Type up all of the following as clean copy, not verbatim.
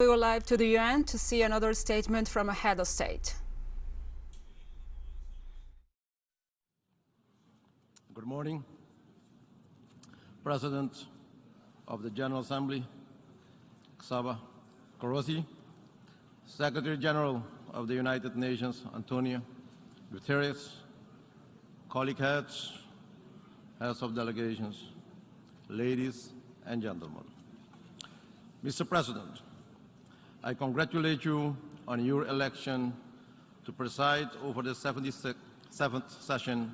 We go live to the UN to see another statement from a head of state. Good morning, President of the General Assembly, Xaba Korosi, Secretary General of the United Nations, Antonio Guterres, colleague heads, heads of delegations, ladies and gentlemen. Mr. President, I congratulate you on your election to preside over the 77th session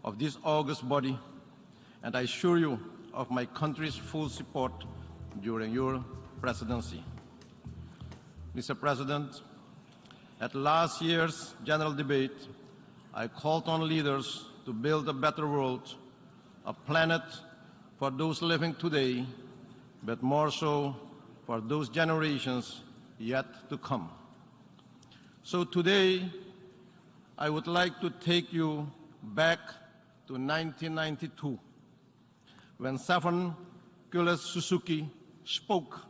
of this august body, and I assure you of my country's full support during your presidency. Mr. President, at last year's general debate, I called on leaders to build a better world, a planet for those living today, but more so for those generations yet to come. So today, I would like to take you back to 1992, when Stephen Suzuki spoke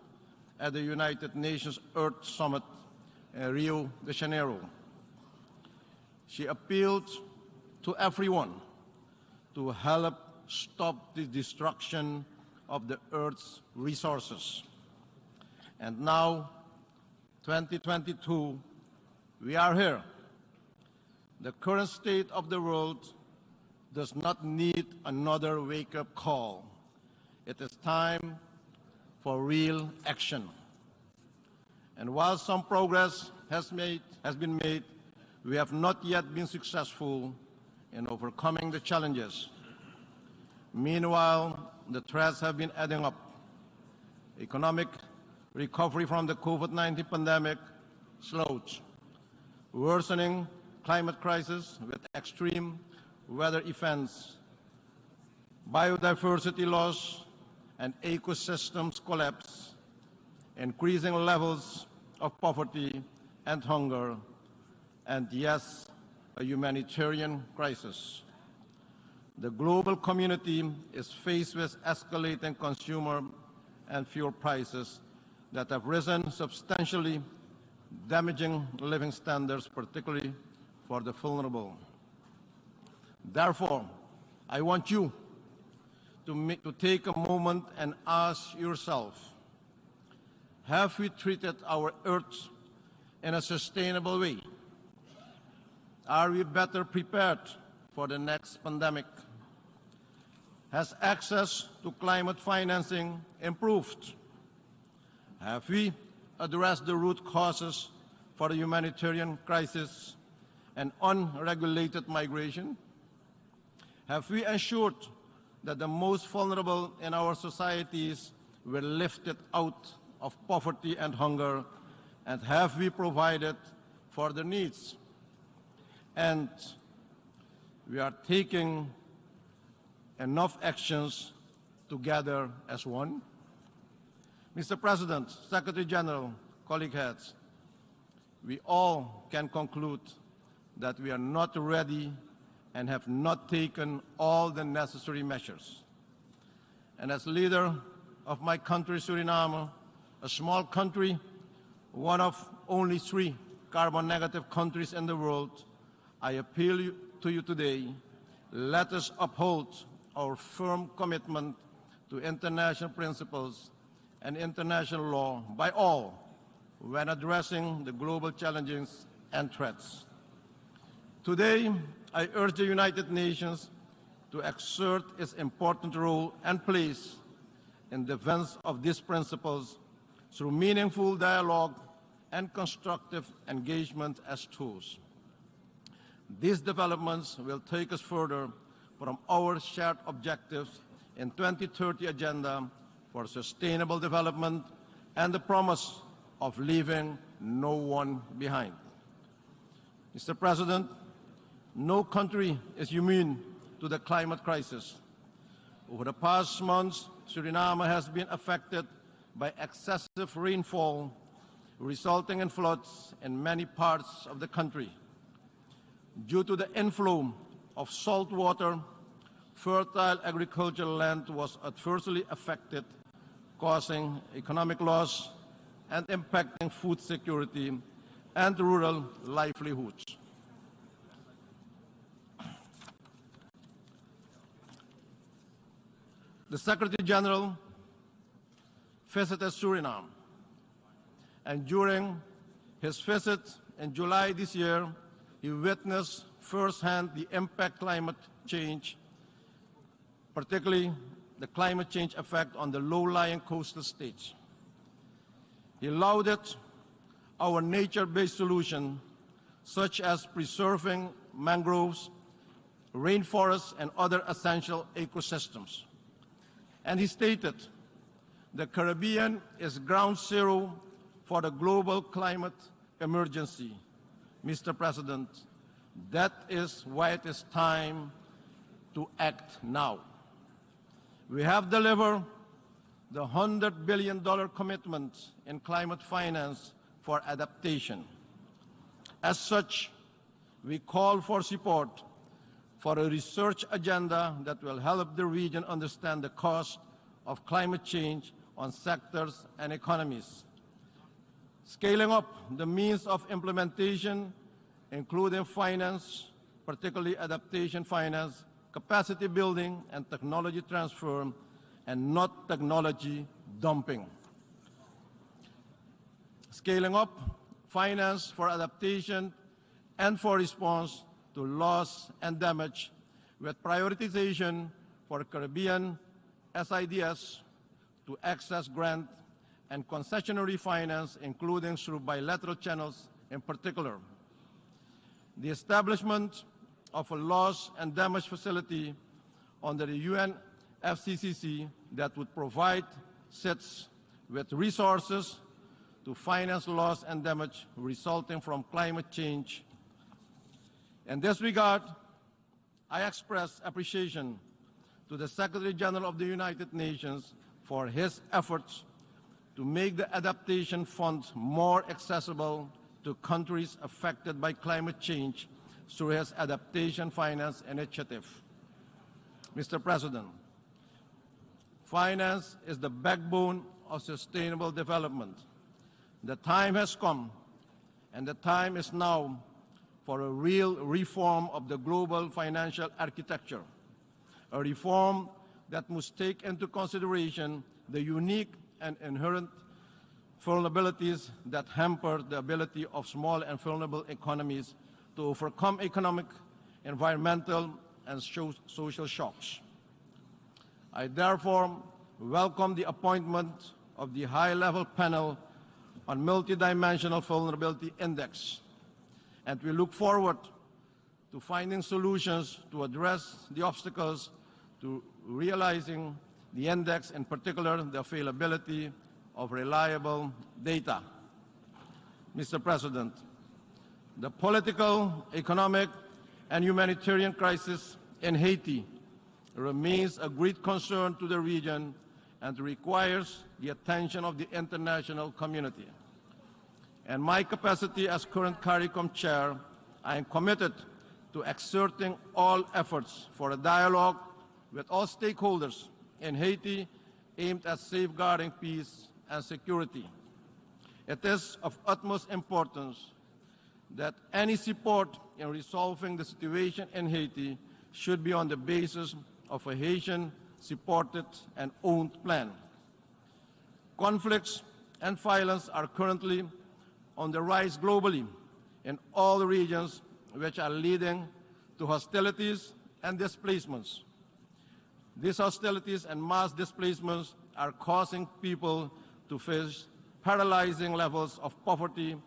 at the United Nations Earth Summit in Rio de Janeiro. She appealed to everyone to help stop the destruction of the Earth's resources. And now, 2022, we are here. The current state of the world does not need another wake-up call. It is time for real action. And while some progress has been made, we have not yet been successful in overcoming the challenges. Meanwhile, the threats have been adding up. Economic recovery from the COVID-19 pandemic slowed. Worsening climate crisis with extreme weather events, biodiversity loss and ecosystems collapse, increasing levels of poverty and hunger, and yes, a humanitarian crisis. The global community is faced with escalating consumer and fuel prices that have risen substantially, damaging living standards, particularly for the vulnerable. Therefore, I want you to take a moment and ask yourself, have we treated our Earth in a sustainable way? Are we better prepared for the next pandemic? Has access to climate financing improved? Have we addressed the root causes for the humanitarian crisis and unregulated migration? Have we ensured that the most vulnerable in our societies were lifted out of poverty and hunger? And have we provided for their needs? And we are taking enough actions together as one? Mr. President, Secretary General, colleague heads, we all can conclude that we are not ready and have not taken all the necessary measures. And as leader of my country, Suriname, a small country, one of only 3 carbon-negative countries in the world, I appeal to you today, let us uphold our firm commitment to international principles and international law by all when addressing the global challenges and threats. Today, I urge the United Nations to exert its important role and place in defense of these principles through meaningful dialogue and constructive engagement as tools. These developments will take us further from our shared objectives in 2030 Agenda for Sustainable Development and the promise of leaving no one behind. Mr. President, no country is immune to the climate crisis. Over the past months, Suriname has been affected by excessive rainfall, resulting in floods in many parts of the country. Due to the inflow of salt water, fertile agricultural land was adversely affected, causing economic loss and impacting food security and rural livelihoods. The Secretary General visited Suriname, and during his visit in July this year, he witnessed firsthand the impact climate change, particularly the climate change effect on the low-lying coastal states. He lauded our nature-based solution, such as preserving mangroves, rainforests, and other essential ecosystems. And he stated, the Caribbean is ground zero for the global climate emergency. Mr. President, that is why it is time to act now. We have delivered the $100 billion commitment in climate finance for adaptation. As such, we call for support for a research agenda that will help the region understand the cost of climate change on sectors and economies. Scaling up the means of implementation, including finance, particularly adaptation finance, capacity building, and technology transfer, and not technology dumping. Scaling up finance for adaptation and for response to loss and damage, with prioritization for Caribbean SIDS to access grant and concessionary finance, including through bilateral channels in particular. The establishment of a loss and damage facility under the UN FCCC that would provide SIDS with resources to finance loss and damage resulting from climate change. In this regard, I express appreciation to the Secretary General of the United Nations for his efforts to make the Adaptation Fund more accessible to countries affected by climate change through his Adaptation Finance Initiative. Mr. President, finance is the backbone of sustainable development. The time has come, and the time is now for a real reform of the global financial architecture, a reform that must take into consideration the unique and inherent vulnerabilities that hamper the ability of small and vulnerable economies to overcome economic, environmental, and social shocks. I therefore welcome the appointment of the high-level panel on multidimensional vulnerability index, and we look forward to finding solutions to address the obstacles to realizing the index, in particular the availability of reliable data. Mr. President, the political, economic, and humanitarian crisis in Haiti remains a great concern to the region and requires the attention of the international community. In my capacity as current CARICOM chair, I am committed to exerting all efforts for a dialogue with all stakeholders in Haiti aimed at safeguarding peace and security. It is of utmost importance that any support in resolving the situation in Haiti should be on the basis of a Haitian-supported and owned plan. Conflicts and violence are currently on the rise globally in all regions, which are leading to hostilities and displacements. These hostilities and mass displacements are causing people to face paralyzing levels of poverty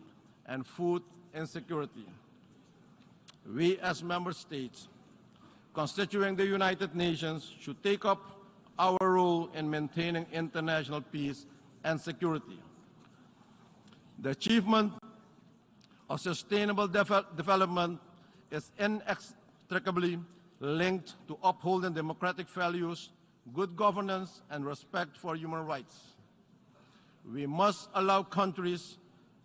and food insecurity. We as member states constituting the United Nations should take up our role in maintaining international peace and security. The achievement of sustainable development is inextricably linked to upholding democratic values, good governance, and respect for human rights. We must allow countries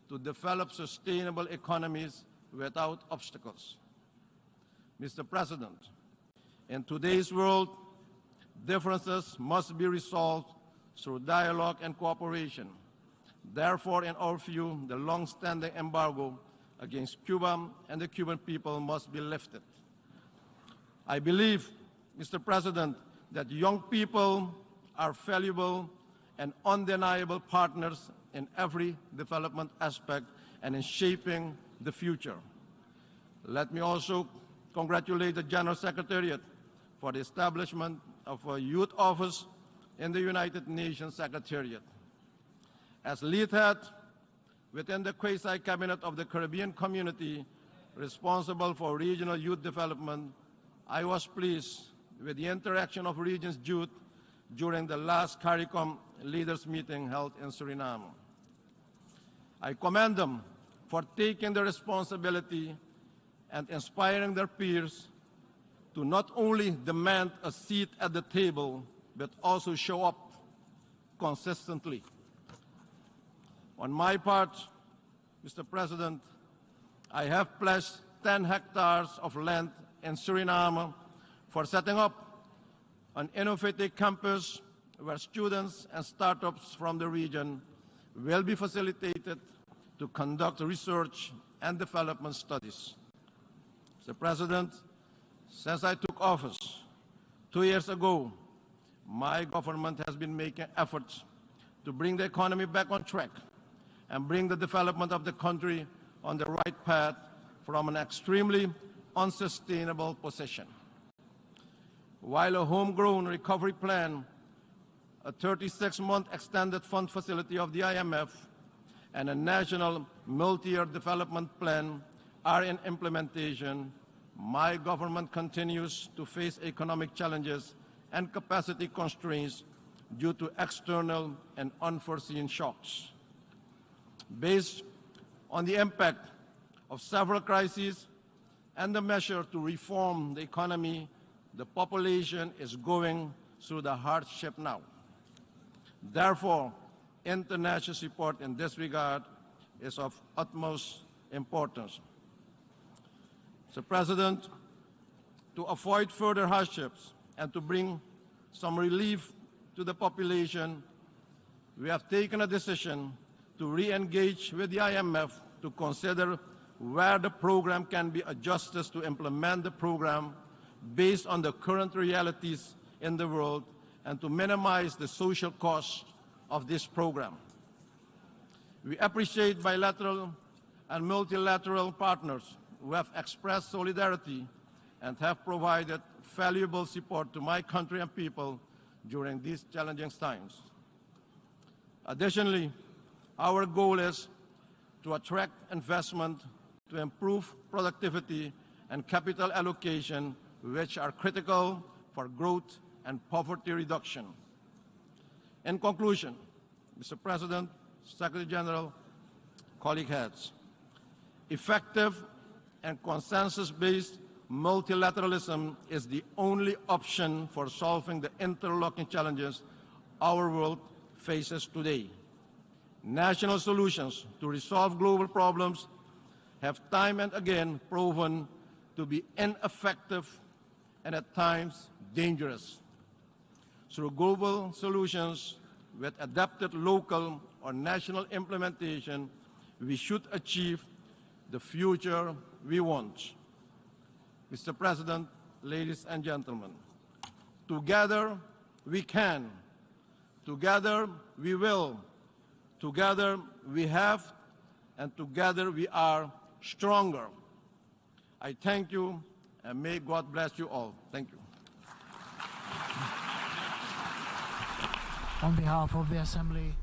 to develop sustainable economies without obstacles. Mr. President, in today's world, differences must be resolved through dialogue and cooperation. Therefore, in our view, the long-standing embargo against Cuba and the Cuban people must be lifted. I believe, Mr. President, that young people are valuable and undeniable partners in every development aspect and in shaping the future. Let me also congratulate the General Secretariat for the establishment of a youth office in the United Nations Secretariat. As lead head within the quasi-cabinet of the Caribbean community responsible for regional youth development, I was pleased with the interaction of region's youth during the last CARICOM leaders meeting held in Suriname. I commend them for taking the responsibility and inspiring their peers to not only demand a seat at the table, but also show up consistently. On my part, Mr. President, I have pledged 10 hectares of land in Suriname for setting up an innovative campus where students and startups from the region will be facilitated to conduct research and development studies. Mr. President, since I took office 2 years ago, my government has been making efforts to bring the economy back on track and bring the development of the country on the right path from an extremely unsustainable position. While a homegrown recovery plan, a 36-month extended fund facility of the IMF, and a national multi-year development plan are in implementation, my government continues to face economic challenges and capacity constraints due to external and unforeseen shocks. Based on the impact of several crises and the measure to reform the economy, the population is going through the hardship now. Therefore, international support in this regard is of utmost importance. Mr. President, to avoid further hardships and to bring some relief to the population, we have taken a decision to re-engage with the IMF to consider where the program can be adjusted to implement the program based on the current realities in the world and to minimize the social cost of this program. We appreciate bilateral and multilateral partners who have expressed solidarity and have provided valuable support to my country and people during these challenging times. Additionally, our goal is to attract investment, to improve productivity and capital allocation, which are critical for growth and poverty reduction. In conclusion, Mr. President, Secretary General, colleague heads, effective and consensus-based multilateralism is the only option for solving the interlocking challenges our world faces today. National solutions to resolve global problems have time and again proven to be ineffective and at times dangerous. Through global solutions with adapted local or national implementation, we should achieve the future we want. Mr. President, ladies and gentlemen, together we can, together we will, together we have, and together we are stronger. I thank you, and may God bless you all. Thank you. On behalf of the Assembly,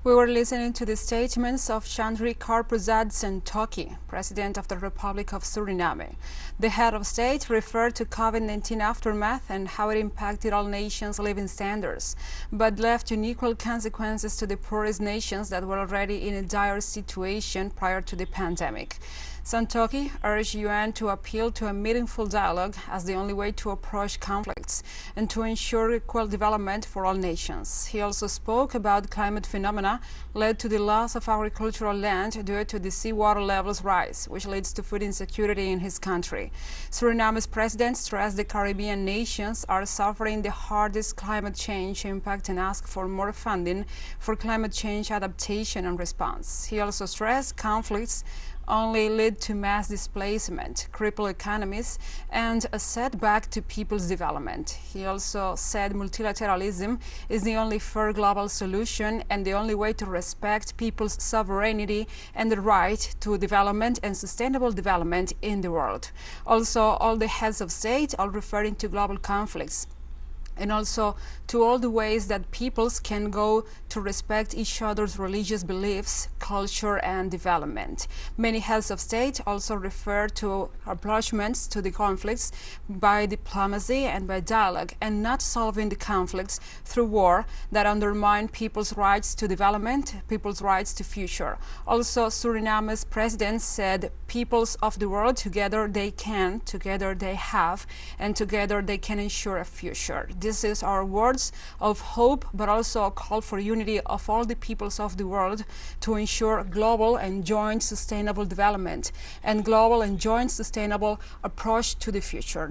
we were listening to the statements of Chandrikapersad Santokhi, President of the Republic of Suriname. The head of state referred to COVID-19 aftermath and how it impacted all nations' living standards, but left unequal consequences to the poorest nations that were already in a dire situation prior to the pandemic. Santokhi urged UN to appeal to a meaningful dialogue as the only way to approach conflicts and to ensure equal development for all nations. He also spoke about climate phenomena China led to the loss of agricultural land due to the seawater levels rise, which leads to food insecurity in his country. Suriname's president stressed the Caribbean nations are suffering the hardest climate change impact and asked for more funding for climate change adaptation and response. He also stressed conflicts only lead to mass displacement, cripple economies, and a setback to people's development. He also said multilateralism is the only fair global solution and the only way to respect people's sovereignty and the right to development and sustainable development in the world. Also, all the heads of state are referring to global conflicts and also to all the ways that peoples can go to respect each other's religious beliefs, culture, and development. Many heads of state also refer to approachments to the conflicts by diplomacy and by dialogue, and not solving the conflicts through war that undermine people's rights to development, people's rights to future. Also, Suriname's president said peoples of the world, together they can, together they have, and together they can ensure a future. This is our words of hope, but also a call for unity of all the peoples of the world to ensure global and joint sustainable development and global and joint sustainable approach to the future.